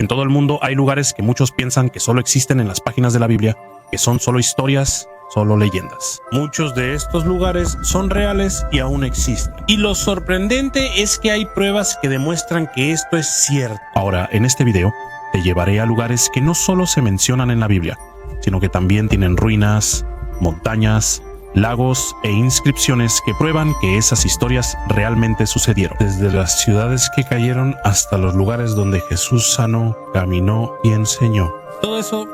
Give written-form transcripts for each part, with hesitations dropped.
En todo el mundo hay lugares que muchos piensan que solo existen en las páginas de la Biblia, que son solo historias, solo leyendas. Muchos de estos lugares son reales y aún existen. Y lo sorprendente es que hay pruebas que demuestran que esto es cierto. Ahora, en este video, te llevaré a lugares que no solo se mencionan en la Biblia, sino que también tienen ruinas, montañas, lagos e inscripciones que prueban que esas historias realmente sucedieron. Desde las ciudades que cayeron hasta los lugares donde Jesús sanó, caminó y enseñó. Todo eso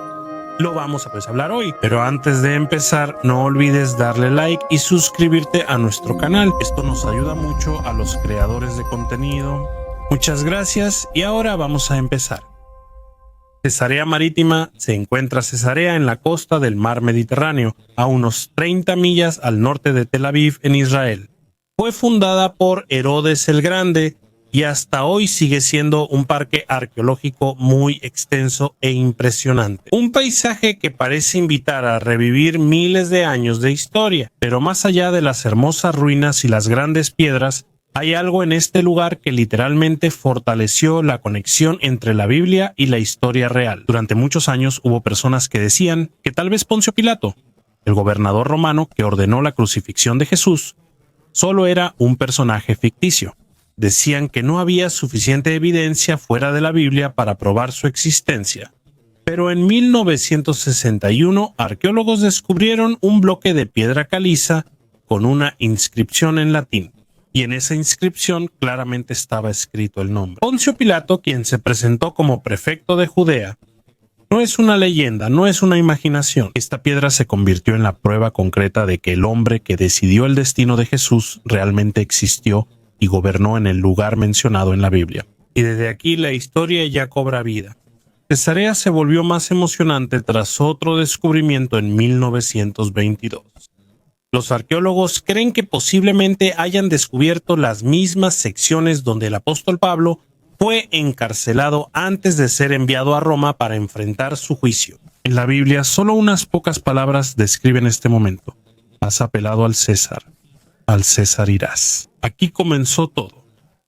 lo vamos a hablar hoy. Pero antes de empezar, no olvides darle like y suscribirte a nuestro canal. Esto nos ayuda mucho a los creadores de contenido. Muchas gracias y ahora vamos a empezar. Cesarea Marítima se encuentra Cesarea en la costa del mar Mediterráneo, a unos 30 millas al norte de Tel Aviv, en Israel. Fue fundada por Herodes el Grande y hasta hoy sigue siendo un parque arqueológico muy extenso e impresionante. Un paisaje que parece invitar a revivir miles de años de historia, pero más allá de las hermosas ruinas y las grandes piedras, hay algo en este lugar que literalmente fortaleció la conexión entre la Biblia y la historia real. Durante muchos años hubo personas que decían que tal vez Poncio Pilato, el gobernador romano que ordenó la crucifixión de Jesús, solo era un personaje ficticio. Decían que no había suficiente evidencia fuera de la Biblia para probar su existencia. Pero en 1961, arqueólogos descubrieron un bloque de piedra caliza con una inscripción en latín. Y en esa inscripción claramente estaba escrito el nombre. Poncio Pilato, quien se presentó como prefecto de Judea, no es una leyenda, no es una imaginación. Esta piedra se convirtió en la prueba concreta de que el hombre que decidió el destino de Jesús realmente existió y gobernó en el lugar mencionado en la Biblia. Y desde aquí la historia ya cobra vida. Cesarea se volvió más emocionante tras otro descubrimiento en 1922. Los arqueólogos creen que posiblemente hayan descubierto las mismas secciones donde el apóstol Pablo fue encarcelado antes de ser enviado a Roma para enfrentar su juicio. En la Biblia, solo unas pocas palabras describen este momento. Has apelado al César irás. Aquí comenzó todo.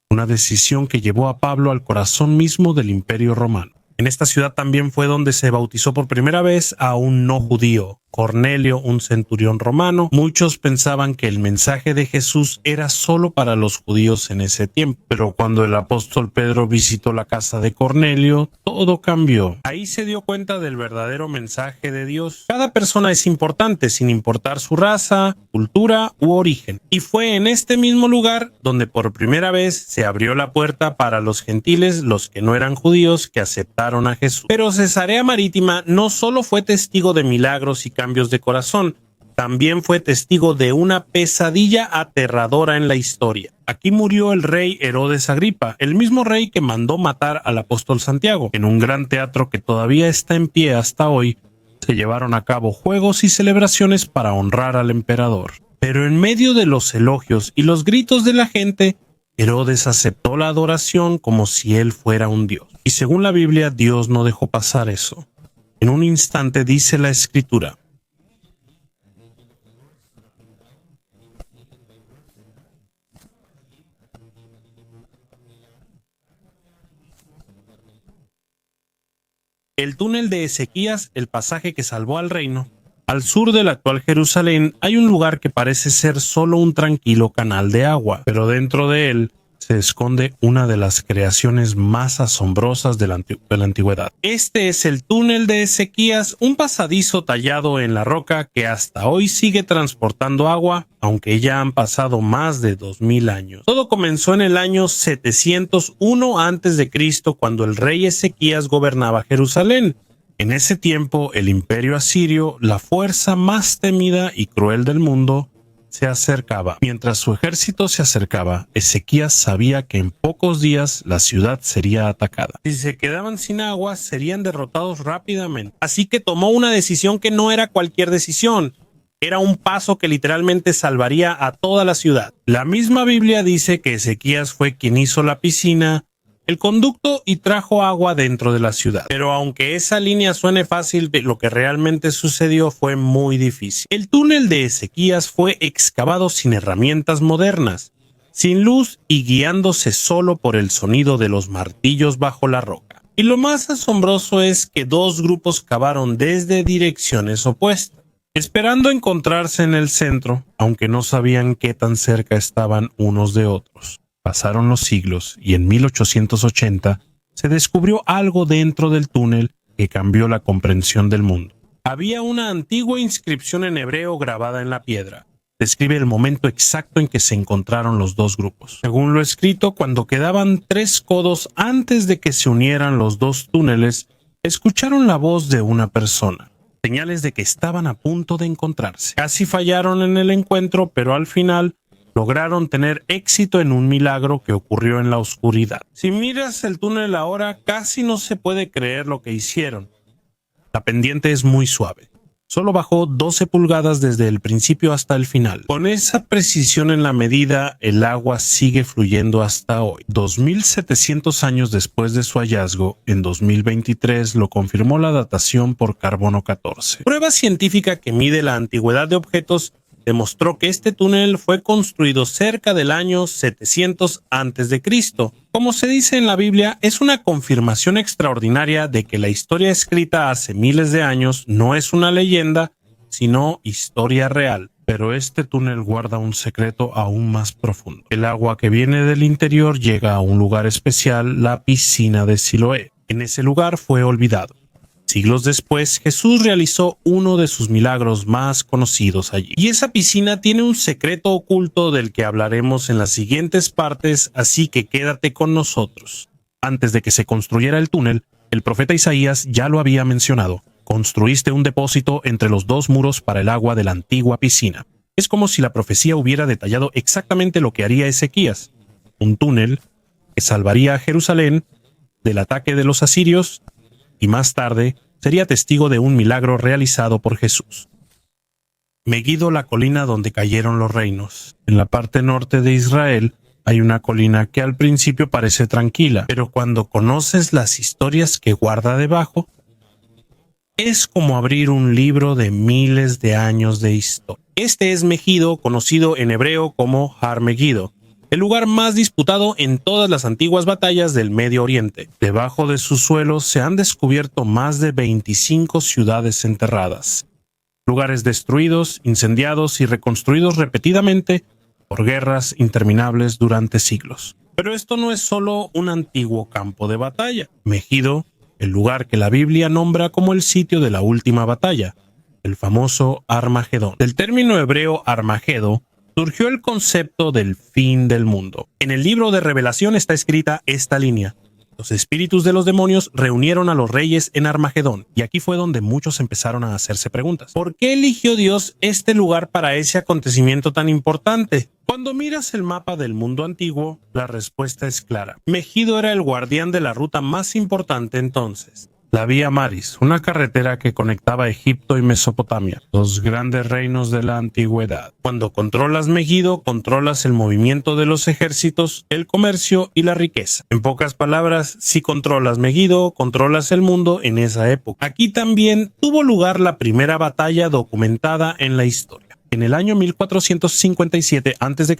Una decisión que llevó a Pablo al corazón mismo del Imperio Romano. En esta ciudad también fue donde se bautizó por primera vez a un no judío, Cornelio, un centurión romano. Muchos pensaban que el mensaje de Jesús era solo para los judíos en ese tiempo, pero cuando el apóstol Pedro visitó la casa de Cornelio, todo cambió. Ahí se dio cuenta del verdadero mensaje de Dios. Cada persona es importante, sin importar su raza, cultura u origen. Y fue en este mismo lugar donde por primera vez se abrió la puerta para los gentiles, los que no eran judíos, que aceptaron a Jesús. Pero Cesarea Marítima no solo fue testigo de milagros y cambios de corazón, también fue testigo de una pesadilla aterradora en la historia. Aquí murió el rey Herodes Agripa, el mismo rey que mandó matar al apóstol Santiago. En un gran teatro que todavía está en pie hasta hoy, se llevaron a cabo juegos y celebraciones para honrar al emperador. Pero en medio de los elogios y los gritos de la gente, Herodes aceptó la adoración como si él fuera un dios. Y según la Biblia, Dios no dejó pasar eso. En un instante dice la Escritura: el túnel de Ezequías, el pasaje que salvó al reino. Al sur de la actual Jerusalén hay un lugar que parece ser solo un tranquilo canal de agua, pero dentro de él se esconde una de las creaciones más asombrosas de la antigüedad. Este es el túnel de Ezequías, un pasadizo tallado en la roca que hasta hoy sigue transportando agua, aunque ya han pasado más de 2000 años. Todo comenzó en el año 701 a.C., cuando el rey Ezequías gobernaba Jerusalén. En ese tiempo, el imperio asirio, la fuerza más temida y cruel del mundo, se acercaba. Mientras su ejército se acercaba, Ezequías sabía que en pocos días la ciudad sería atacada. Si se quedaban sin agua, serían derrotados rápidamente. Así que tomó una decisión que no era cualquier decisión. Era un paso que literalmente salvaría a toda la ciudad. La misma Biblia dice que Ezequías fue quien hizo la piscina, el conducto y trajo agua dentro de la ciudad. Pero aunque esa línea suene fácil, lo que realmente sucedió fue muy difícil. El túnel de Ezequías fue excavado sin herramientas modernas, sin luz y guiándose solo por el sonido de los martillos bajo la roca. Y lo más asombroso es que dos grupos cavaron desde direcciones opuestas, esperando encontrarse en el centro, aunque no sabían qué tan cerca estaban unos de otros. Pasaron los siglos y en 1880 se descubrió algo dentro del túnel que cambió la comprensión del mundo. Había una antigua inscripción en hebreo grabada en la piedra. Describe el momento exacto en que se encontraron los dos grupos. Según lo escrito, cuando quedaban 3 codos antes de que se unieran los dos túneles, escucharon la voz de una persona. Señales de que estaban a punto de encontrarse. Casi fallaron en el encuentro, pero al final lograron tener éxito en un milagro que ocurrió en la oscuridad. Si miras el túnel ahora, casi no se puede creer lo que hicieron. La pendiente es muy suave. Solo bajó 12 pulgadas desde el principio hasta el final. Con esa precisión en la medida, el agua sigue fluyendo hasta hoy. 2700 años después de su hallazgo, en 2023 lo confirmó la datación por carbono 14. Prueba científica que mide la antigüedad de objetos demostró que este túnel fue construido cerca del año 700 a.C. Como se dice en la Biblia, es una confirmación extraordinaria de que la historia escrita hace miles de años no es una leyenda, sino historia real. Pero este túnel guarda un secreto aún más profundo. El agua que viene del interior llega a un lugar especial, la piscina de Siloé. En ese lugar fue olvidado. Siglos después, Jesús realizó uno de sus milagros más conocidos allí. Y esa piscina tiene un secreto oculto del que hablaremos en las siguientes partes, así que quédate con nosotros. Antes de que se construyera el túnel, el profeta Isaías ya lo había mencionado. Construiste un depósito entre los dos muros para el agua de la antigua piscina. Es como si la profecía hubiera detallado exactamente lo que haría Ezequías. Un túnel que salvaría a Jerusalén del ataque de los asirios y más tarde sería testigo de un milagro realizado por Jesús. Megiddo, la colina donde cayeron los reinos. En la parte norte de Israel hay una colina que al principio parece tranquila, pero cuando conoces las historias que guarda debajo, es como abrir un libro de miles de años de historia. Este es Megiddo, conocido en hebreo como Har Megiddo, el lugar más disputado en todas las antiguas batallas del Medio Oriente. Debajo de su suelo se han descubierto más de 25 ciudades enterradas, lugares destruidos, incendiados y reconstruidos repetidamente por guerras interminables durante siglos. Pero esto no es solo un antiguo campo de batalla. Megiddo, el lugar que la Biblia nombra como el sitio de la última batalla, el famoso Armagedón. Del término hebreo Armagedón surgió el concepto del fin del mundo. En el libro de Revelación está escrita esta línea: los espíritus de los demonios reunieron a los reyes en Armagedón. Y aquí fue donde muchos empezaron a hacerse preguntas. ¿Por qué eligió Dios este lugar para ese acontecimiento tan importante? Cuando miras el mapa del mundo antiguo, la respuesta es clara. Megiddo era el guardián de la ruta más importante entonces. La Vía Maris, una carretera que conectaba Egipto y Mesopotamia, los grandes reinos de la antigüedad. Cuando controlas Megiddo, controlas el movimiento de los ejércitos, el comercio y la riqueza. En pocas palabras, si controlas Megiddo, controlas el mundo en esa época. Aquí también tuvo lugar la primera batalla documentada en la historia. En el año 1457 a.C.,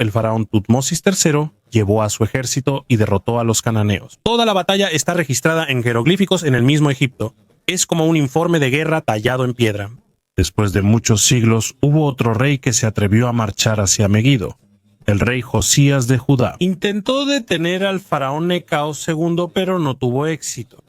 el faraón Tutmosis III llevó a su ejército y derrotó a los cananeos. Toda la batalla está registrada en jeroglíficos en el mismo Egipto. Es como un informe de guerra tallado en piedra. Después de muchos siglos, hubo otro rey que se atrevió a marchar hacia Megiddo, el rey Josías de Judá. Intentó detener al faraón Necao II, pero no tuvo éxito.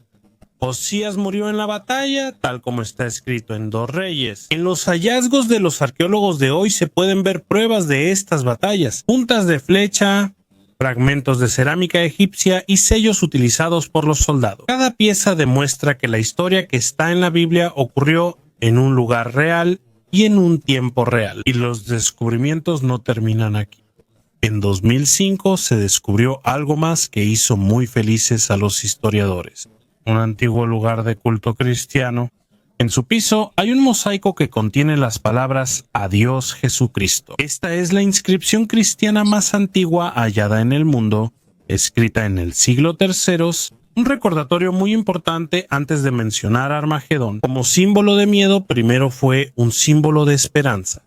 Josías murió en la batalla, tal como está escrito en 2 Reyes. En los hallazgos de los arqueólogos de hoy se pueden ver pruebas de estas batallas, puntas de flecha, fragmentos de cerámica egipcia y sellos utilizados por los soldados. Cada pieza demuestra que la historia que está en la Biblia ocurrió en un lugar real y en un tiempo real. Y los descubrimientos no terminan aquí. En 2005 se descubrió algo más que hizo muy felices a los historiadores. Un antiguo lugar de culto cristiano. En su piso hay un mosaico que contiene las palabras Adiós Jesucristo. Esta es la inscripción cristiana más antigua hallada en el mundo, escrita en el siglo III, un recordatorio muy importante antes de mencionar Armagedón. Como símbolo de miedo, primero fue un símbolo de esperanza.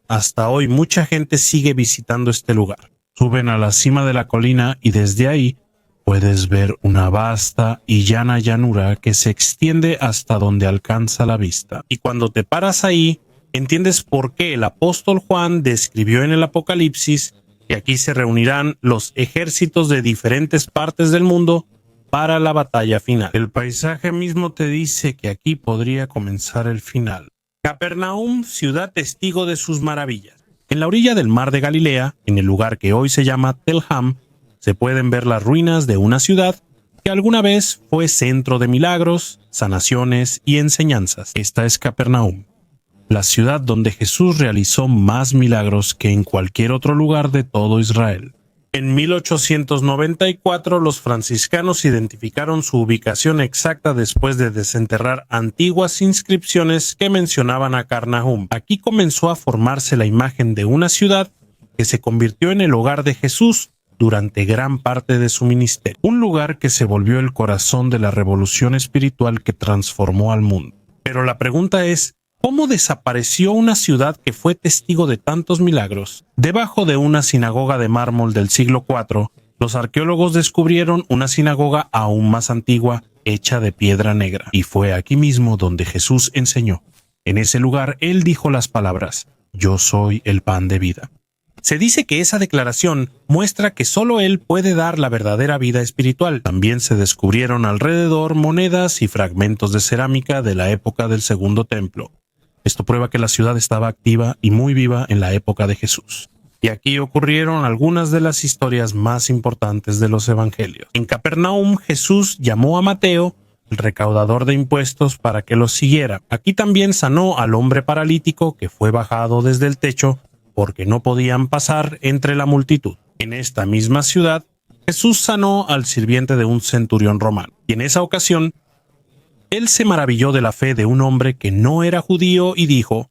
Hasta hoy mucha gente sigue visitando este lugar. Suben a la cima de la colina y desde ahí puedes ver una vasta y llana llanura que se extiende hasta donde alcanza la vista. Y cuando te paras ahí, entiendes por qué el apóstol Juan describió en el Apocalipsis que aquí se reunirán los ejércitos de diferentes partes del mundo para la batalla final. El paisaje mismo te dice que aquí podría comenzar el final. Capernaum, ciudad testigo de sus maravillas. En la orilla del mar de Galilea, en el lugar que hoy se llama Tel Ham, se pueden ver las ruinas de una ciudad que alguna vez fue centro de milagros, sanaciones y enseñanzas. Esta es Capernaum, la ciudad donde Jesús realizó más milagros que en cualquier otro lugar de todo Israel. En 1894 los franciscanos identificaron su ubicación exacta después de desenterrar antiguas inscripciones que mencionaban a Capernaum. Aquí comenzó a formarse la imagen de una ciudad que se convirtió en el hogar de Jesús durante gran parte de su ministerio. Un lugar que se volvió el corazón de la revolución espiritual que transformó al mundo. Pero la pregunta es, ¿cómo desapareció una ciudad que fue testigo de tantos milagros? Debajo de una sinagoga de mármol del siglo IV, los arqueólogos descubrieron una sinagoga aún más antigua, hecha de piedra negra. Y fue aquí mismo donde Jesús enseñó. En ese lugar, él dijo las palabras, «Yo soy el pan de vida». Se dice que esa declaración muestra que solo Él puede dar la verdadera vida espiritual. También se descubrieron alrededor monedas y fragmentos de cerámica de la época del Segundo Templo. Esto prueba que la ciudad estaba activa y muy viva en la época de Jesús. Y aquí ocurrieron algunas de las historias más importantes de los evangelios. En Capernaum, Jesús llamó a Mateo, el recaudador de impuestos, para que lo siguiera. Aquí también sanó al hombre paralítico que fue bajado desde el techo porque no podían pasar entre la multitud. En esta misma ciudad, Jesús sanó al sirviente de un centurión romano. Y en esa ocasión, él se maravilló de la fe de un hombre que no era judío y dijo,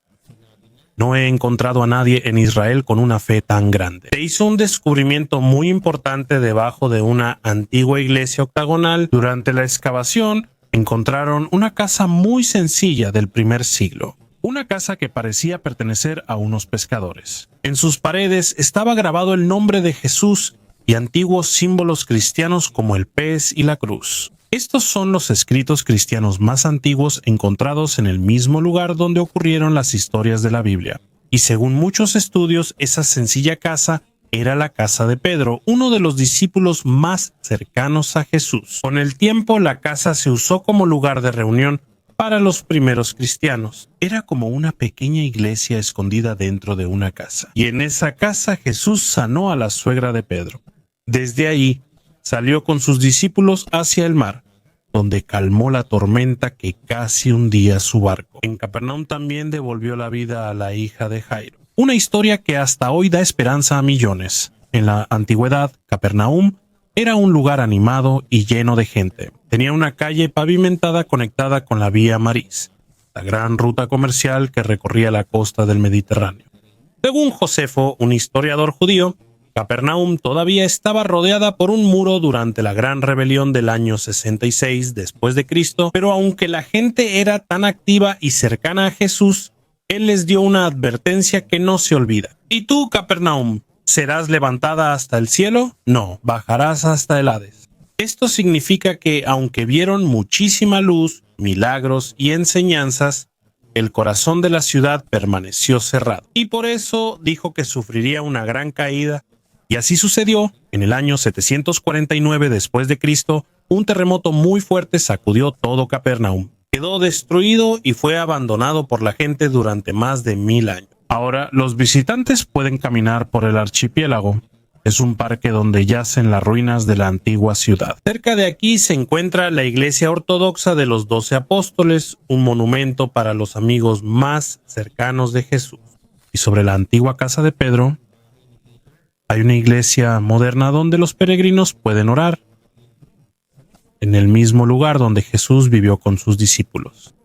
«No he encontrado a nadie en Israel con una fe tan grande». Se hizo un descubrimiento muy importante debajo de una antigua iglesia octagonal. Durante la excavación, encontraron una casa muy sencilla del primer siglo. Una casa que parecía pertenecer a unos pescadores. En sus paredes estaba grabado el nombre de Jesús y antiguos símbolos cristianos como el pez y la cruz. Estos son los escritos cristianos más antiguos encontrados en el mismo lugar donde ocurrieron las historias de la Biblia. Y según muchos estudios, esa sencilla casa era la casa de Pedro, uno de los discípulos más cercanos a Jesús. Con el tiempo, la casa se usó como lugar de reunión para los primeros cristianos. Era como una pequeña iglesia escondida dentro de una casa. Y en esa casa Jesús sanó a la suegra de Pedro. Desde ahí salió con sus discípulos hacia el mar, donde calmó la tormenta que casi hundía su barco. En Capernaum también devolvió la vida a la hija de Jairo. Una historia que hasta hoy da esperanza a millones. En la antigüedad, Capernaum era un lugar animado y lleno de gente. Tenía una calle pavimentada conectada con la Vía Maris, la gran ruta comercial que recorría la costa del Mediterráneo. Según Josefo, un historiador judío, Capernaum todavía estaba rodeada por un muro durante la gran rebelión del año 66 después de Cristo, pero aunque la gente era tan activa y cercana a Jesús, él les dio una advertencia que no se olvida. ¿Y tú, Capernaum, serás levantada hasta el cielo? No, bajarás hasta el Hades. Esto significa que, aunque vieron muchísima luz, milagros y enseñanzas, el corazón de la ciudad permaneció cerrado. Y por eso dijo que sufriría una gran caída. Y así sucedió. En el año 749 después de Cristo, un terremoto muy fuerte sacudió todo Capernaum. Quedó destruido y fue abandonado por la gente durante más de 1000 años. Ahora, los visitantes pueden caminar por el archipiélago. Es un parque donde yacen las ruinas de la antigua ciudad. Cerca de aquí se encuentra la iglesia ortodoxa de los 12 apóstoles, un monumento para los amigos más cercanos de Jesús. Y sobre la antigua casa de Pedro, hay una iglesia moderna donde los peregrinos pueden orar, en el mismo lugar donde Jesús vivió con sus discípulos.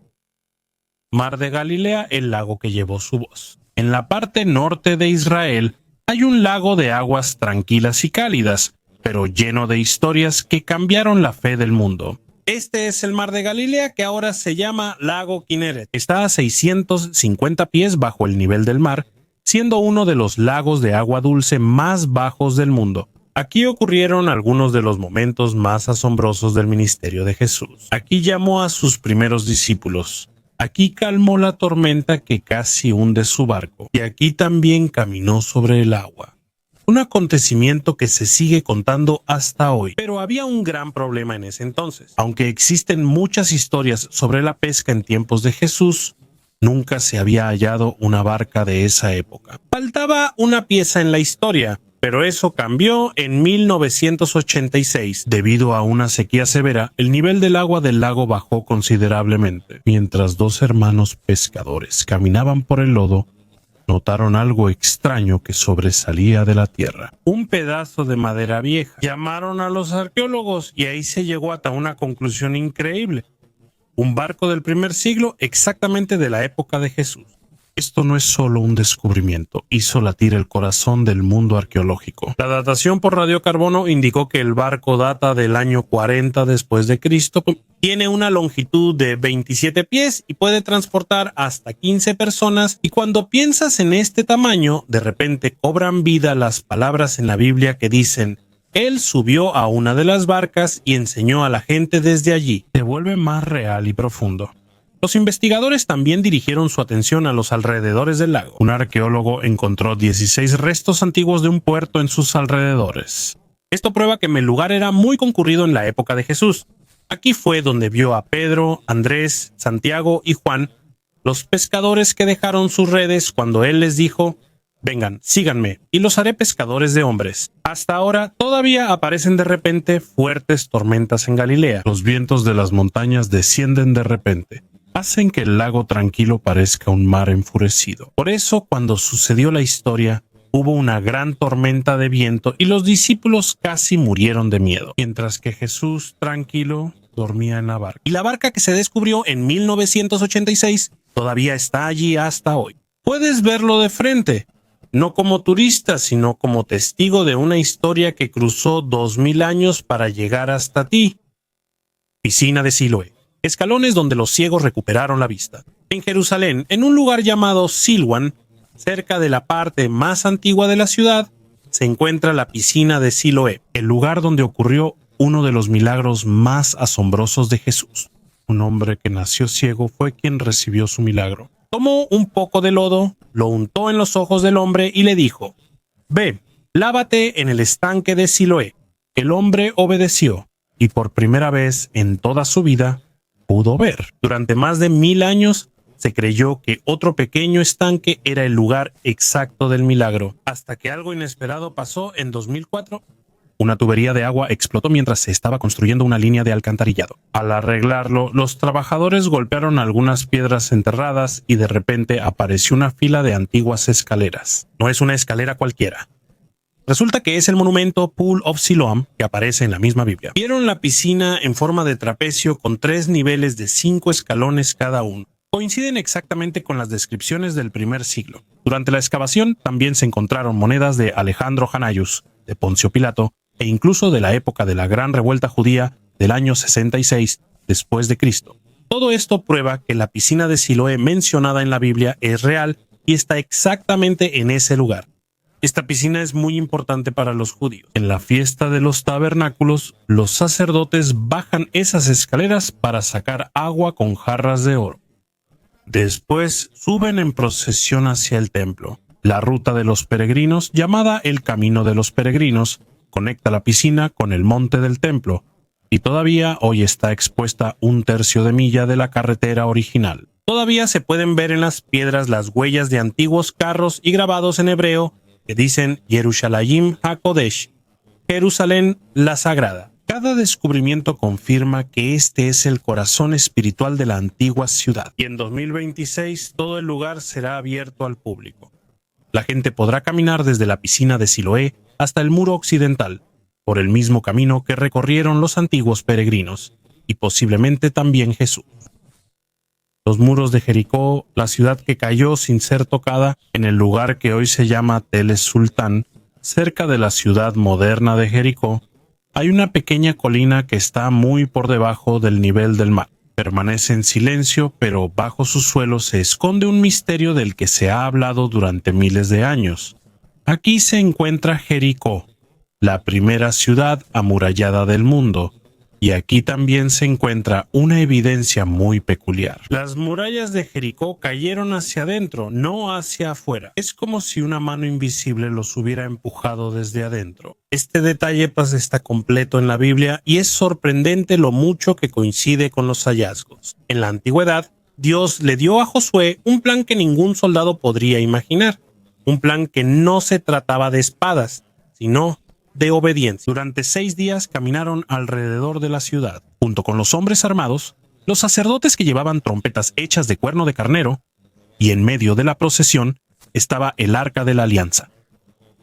Mar de Galilea, el lago que llevó su voz. En la parte norte de Israel hay un lago de aguas tranquilas y cálidas, pero lleno de historias que cambiaron la fe del mundo. Este es el Mar de Galilea, que ahora se llama Lago Kinneret. Está a 650 pies bajo el nivel del mar, siendo uno de los lagos de agua dulce más bajos del mundo. Aquí ocurrieron algunos de los momentos más asombrosos del ministerio de Jesús. Aquí llamó a sus primeros discípulos. Aquí calmó la tormenta que casi hunde su barco. Y aquí también caminó sobre el agua. Un acontecimiento que se sigue contando hasta hoy. Pero había un gran problema en ese entonces. Aunque existen muchas historias sobre la pesca en tiempos de Jesús, nunca se había hallado una barca de esa época. Faltaba una pieza en la historia, pero eso cambió en 1986. Debido a una sequía severa, el nivel del agua del lago bajó considerablemente. Mientras dos hermanos pescadores caminaban por el lodo, notaron algo extraño que sobresalía de la tierra. Un pedazo de madera vieja. Llamaron a los arqueólogos y ahí se llegó hasta una conclusión increíble. Un barco del primer siglo, exactamente de la época de Jesús. Esto no es solo un descubrimiento, hizo latir el corazón del mundo arqueológico. La datación por radiocarbono indicó que el barco data del año 40 después de Cristo, tiene una longitud de 27 pies y puede transportar hasta 15 personas, y cuando piensas en este tamaño, de repente cobran vida las palabras en la Biblia que dicen: Él subió a una de las barcas y enseñó a la gente desde allí. Se vuelve más real y profundo. Los investigadores también dirigieron su atención a los alrededores del lago. Un arqueólogo encontró 16 restos antiguos de un puerto en sus alrededores. Esto prueba que el lugar era muy concurrido en la época de Jesús. Aquí fue donde vio a Pedro, Andrés, Santiago y Juan, los pescadores que dejaron sus redes cuando él les dijo: vengan, síganme, y los haré pescadores de hombres. Hasta ahora todavía aparecen de repente fuertes tormentas en Galilea. Los vientos de las montañas descienden de repente. Hacen que el lago tranquilo parezca un mar enfurecido. Por eso, cuando sucedió la historia, hubo una gran tormenta de viento y los discípulos casi murieron de miedo, mientras que Jesús, tranquilo, dormía en la barca. Y la barca que se descubrió en 1986 todavía está allí hasta hoy. Puedes verlo de frente, no como turista, sino como testigo de una historia que cruzó 2000 años para llegar hasta ti. Piscina de Siloé. Escalones donde los ciegos recuperaron la vista. En Jerusalén, en un lugar llamado Silwan, cerca de la parte más antigua de la ciudad, se encuentra la piscina de Siloé, el lugar donde ocurrió uno de los milagros más asombrosos de Jesús. Un hombre que nació ciego fue quien recibió su milagro. Tomó un poco de lodo, lo untó en los ojos del hombre y le dijo: ve, lávate en el estanque de Siloé. El hombre obedeció y por primera vez en toda su vida pudo ver. Durante más de 1000 años se creyó que otro pequeño estanque era el lugar exacto del milagro, hasta que algo inesperado pasó en 2004. Una tubería de agua explotó mientras se estaba construyendo una línea de alcantarillado. Al arreglarlo, los trabajadores golpearon algunas piedras enterradas y de repente apareció una fila de antiguas escaleras. No es una escalera cualquiera. Resulta que es el monumento Pool of Siloam que aparece en la misma Biblia. Vieron la piscina en forma de trapecio con 3 niveles de 5 escalones cada uno. Coinciden exactamente con las descripciones del primer siglo. Durante la excavación también se encontraron monedas de Alejandro Janayus, de Poncio Pilato, e incluso de la época de la Gran Revuelta Judía del año 66 después de Cristo. Todo esto prueba que la piscina de Siloé mencionada en la Biblia es real y está exactamente en ese lugar. Esta piscina es muy importante para los judíos. En la fiesta de los tabernáculos, los sacerdotes bajan esas escaleras para sacar agua con jarras de oro. Después suben en procesión hacia el templo. La ruta de los peregrinos, llamada el Camino de los Peregrinos, conecta la piscina con el monte del templo, y todavía hoy está expuesta 1/3 de milla de la carretera original. Todavía se pueden ver en las piedras las huellas de antiguos carros y grabados en hebreo que dicen Yerushalayim HaKodesh, Jerusalén la Sagrada. Cada descubrimiento confirma que este es el corazón espiritual de la antigua ciudad, y en 2026 todo el lugar será abierto al público. La gente podrá caminar desde la piscina de Siloé hasta el muro occidental, por el mismo camino que recorrieron los antiguos peregrinos, y posiblemente también Jesús. Los muros de Jericó, la ciudad que cayó sin ser tocada en el lugar que hoy se llama Tel es Sultán, cerca de la ciudad moderna de Jericó, hay una pequeña colina que está muy por debajo del nivel del mar. Permanece en silencio, pero bajo su suelo se esconde un misterio del que se ha hablado durante miles de años. Aquí se encuentra Jericó, la primera ciudad amurallada del mundo. Y aquí también se encuentra una evidencia muy peculiar. Las murallas de Jericó cayeron hacia adentro, no hacia afuera. Es como si una mano invisible los hubiera empujado desde adentro. Este detalle pues está completo en la Biblia y es sorprendente lo mucho que coincide con los hallazgos. En la antigüedad, Dios le dio a Josué un plan que ningún soldado podría imaginar. Un plan que no se trataba de espadas, sino de obediencia. Durante 6 días caminaron alrededor de la ciudad. Junto con los hombres armados, los sacerdotes que llevaban trompetas hechas de cuerno de carnero, y en medio de la procesión estaba el Arca de la Alianza,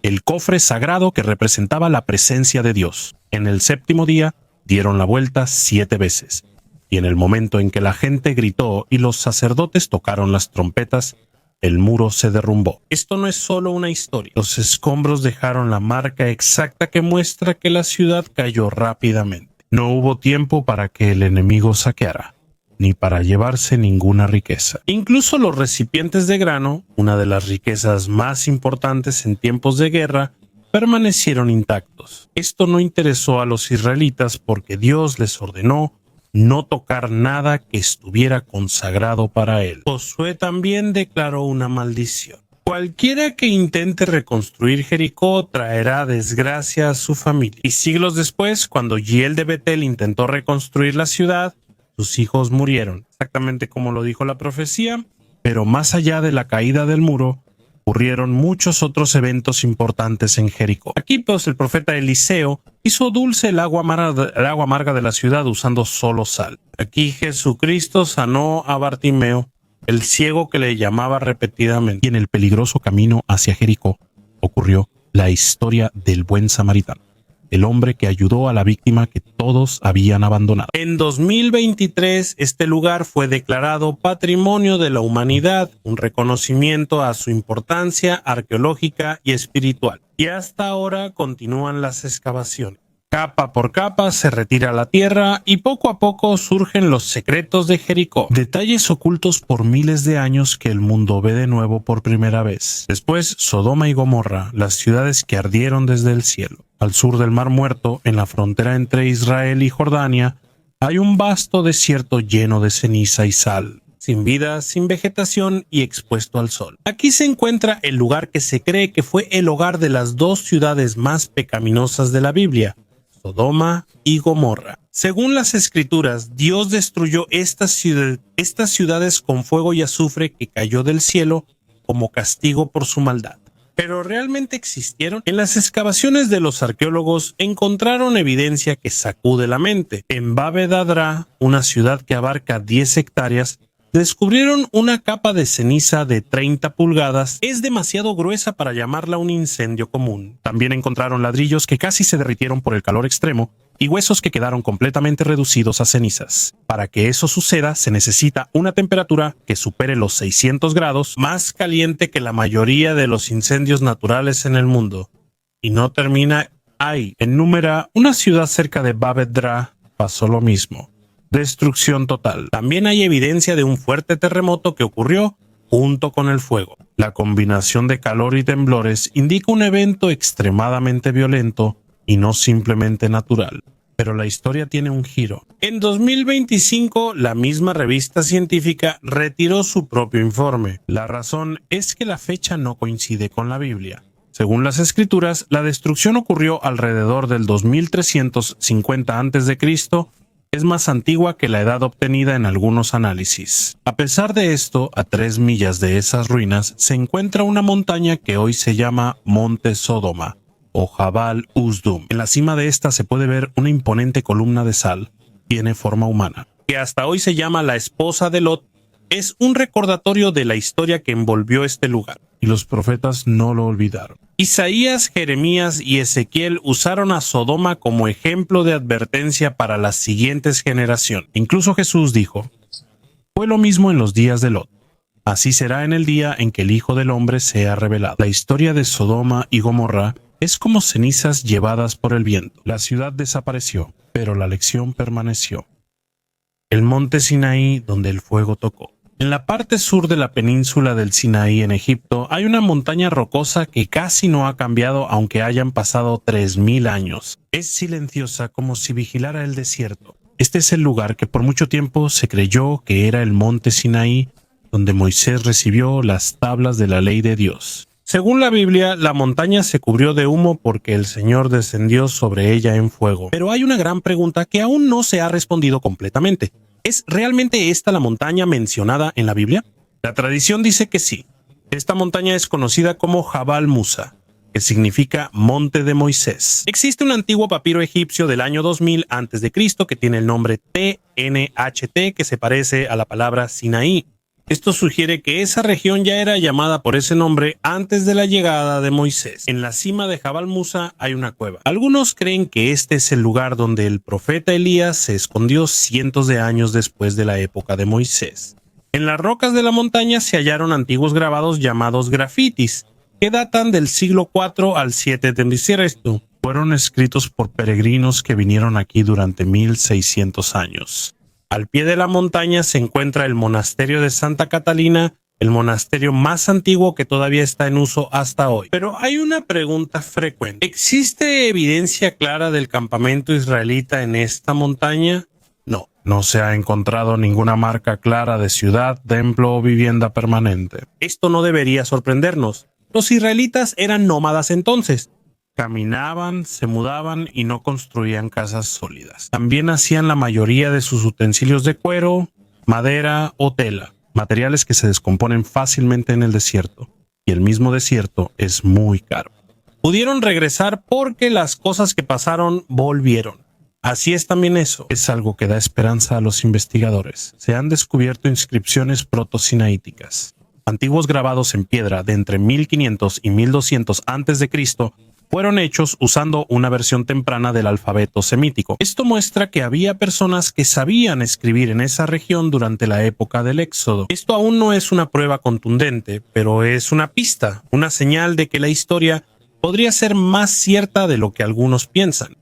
el cofre sagrado que representaba la presencia de Dios. En el 7º día dieron la vuelta 7 veces, y en el momento en que la gente gritó y los sacerdotes tocaron las trompetas, el muro se derrumbó. Esto no es solo una historia. Los escombros dejaron la marca exacta que muestra que la ciudad cayó rápidamente. No hubo tiempo para que el enemigo saqueara, ni para llevarse ninguna riqueza. Incluso los recipientes de grano, una de las riquezas más importantes en tiempos de guerra, permanecieron intactos. Esto no interesó a los israelitas porque Dios les ordenó no tocar nada que estuviera consagrado para él. Josué también declaró una maldición. Cualquiera que intente reconstruir Jericó traerá desgracia a su familia. Y siglos después, cuando Hiel de Betel intentó reconstruir la ciudad, sus hijos murieron, exactamente como lo dijo la profecía, pero más allá de la caída del muro, ocurrieron muchos otros eventos importantes en Jericó. Aquí pues el profeta Eliseo hizo dulce el agua amarga de la ciudad usando solo sal. Aquí Jesucristo sanó a Bartimeo, el ciego que le llamaba repetidamente. Y en el peligroso camino hacia Jericó ocurrió la historia del buen samaritano, el hombre que ayudó a la víctima que todos habían abandonado. En 2023, este lugar fue declarado Patrimonio de la Humanidad, un reconocimiento a su importancia arqueológica y espiritual. Y hasta ahora continúan las excavaciones. Capa por capa se retira la tierra y poco a poco surgen los secretos de Jericó. Detalles ocultos por miles de años que el mundo ve de nuevo por primera vez. Después, Sodoma y Gomorra, las ciudades que ardieron desde el cielo. Al sur del Mar Muerto, en la frontera entre Israel y Jordania, hay un vasto desierto lleno de ceniza y sal, sin vida, sin vegetación y expuesto al sol. Aquí se encuentra el lugar que se cree que fue el hogar de las 2 ciudades más pecaminosas de la Biblia, Sodoma y Gomorra. Según las escrituras, Dios destruyó estas ciudades con fuego y azufre que cayó del cielo como castigo por su maldad. ¿Pero realmente existieron? En las excavaciones de los arqueólogos encontraron evidencia que sacude la mente. En Babed-Adra, una ciudad que abarca 10 hectáreas, descubrieron una capa de ceniza de 30 pulgadas. Es demasiado gruesa para llamarla un incendio común. También encontraron ladrillos que casi se derritieron por el calor extremo y huesos que quedaron completamente reducidos a cenizas. Para que eso suceda, se necesita una temperatura que supere los 600 grados, más caliente que la mayoría de los incendios naturales en el mundo. Y no termina ahí. En Númera, una ciudad cerca de Babed-Adra, pasó lo mismo. Destrucción total. También hay evidencia de un fuerte terremoto que ocurrió junto con el fuego. La combinación de calor y temblores indica un evento extremadamente violento y no simplemente natural. Pero la historia tiene un giro. En 2025, la misma revista científica retiró su propio informe. La razón es que la fecha no coincide con la Biblia. Según las escrituras, la destrucción ocurrió alrededor del 2350 a.C., es más antigua que la edad obtenida en algunos análisis. A pesar de esto, a 3 millas de esas ruinas se encuentra una montaña que hoy se llama Monte Sodoma o Jabal Uzdum. En la cima de esta se puede ver una imponente columna de sal. Tiene forma humana, que hasta hoy se llama la esposa de Lot. Es un recordatorio de la historia que envolvió este lugar. Y los profetas no lo olvidaron. Isaías, Jeremías y Ezequiel usaron a Sodoma como ejemplo de advertencia para las siguientes generaciones. Incluso Jesús dijo: fue lo mismo en los días de Lot. Así será en el día en que el Hijo del Hombre sea revelado. La historia de Sodoma y Gomorra es como cenizas llevadas por el viento. La ciudad desapareció, pero la lección permaneció. El monte Sinaí donde el fuego tocó. En la parte sur de la península del Sinaí en Egipto hay una montaña rocosa que casi no ha cambiado aunque hayan pasado 3000 años. Es silenciosa como si vigilara el desierto. Este es el lugar que por mucho tiempo se creyó que era el monte Sinaí, donde Moisés recibió las tablas de la ley de Dios. Según la Biblia, la montaña se cubrió de humo porque el Señor descendió sobre ella en fuego. Pero hay una gran pregunta que aún no se ha respondido completamente. ¿Es realmente esta la montaña mencionada en la Biblia? La tradición dice que sí. Esta montaña es conocida como Jabal Musa, que significa Monte de Moisés. Existe un antiguo papiro egipcio del año 2000 a.C. que tiene el nombre TNHT, que se parece a la palabra Sinaí. Esto sugiere que esa región ya era llamada por ese nombre antes de la llegada de Moisés. En la cima de Jabal Musa hay una cueva. Algunos creen que este es el lugar donde el profeta Elías se escondió cientos de años después de la época de Moisés. En las rocas de la montaña se hallaron antiguos grabados llamados grafitis, que datan del siglo IV al VII d.C. Fueron escritos por peregrinos que vinieron aquí durante 1600 años. Al pie de la montaña se encuentra el monasterio de Santa Catalina, el monasterio más antiguo que todavía está en uso hasta hoy. Pero hay una pregunta frecuente. ¿Existe evidencia clara del campamento israelita en esta montaña? No se ha encontrado ninguna marca clara de ciudad, templo o vivienda permanente. Esto no debería sorprendernos. Los israelitas eran nómadas entonces. Caminaban, se mudaban y no construían casas sólidas. También hacían la mayoría de sus utensilios de cuero, madera o tela, materiales que se descomponen fácilmente en el desierto, y el mismo desierto es muy caro. Pudieron regresar porque las cosas que pasaron volvieron. Así es también eso. Es algo que da esperanza a los investigadores. Se han descubierto inscripciones proto-sinaíticas, antiguos grabados en piedra de entre 1500 y 1200 a.C., fueron hechos usando una versión temprana del alfabeto semítico. Esto muestra que había personas que sabían escribir en esa región durante la época del Éxodo. Esto aún no es una prueba contundente, pero es una pista, una señal de que la historia podría ser más cierta de lo que algunos piensan.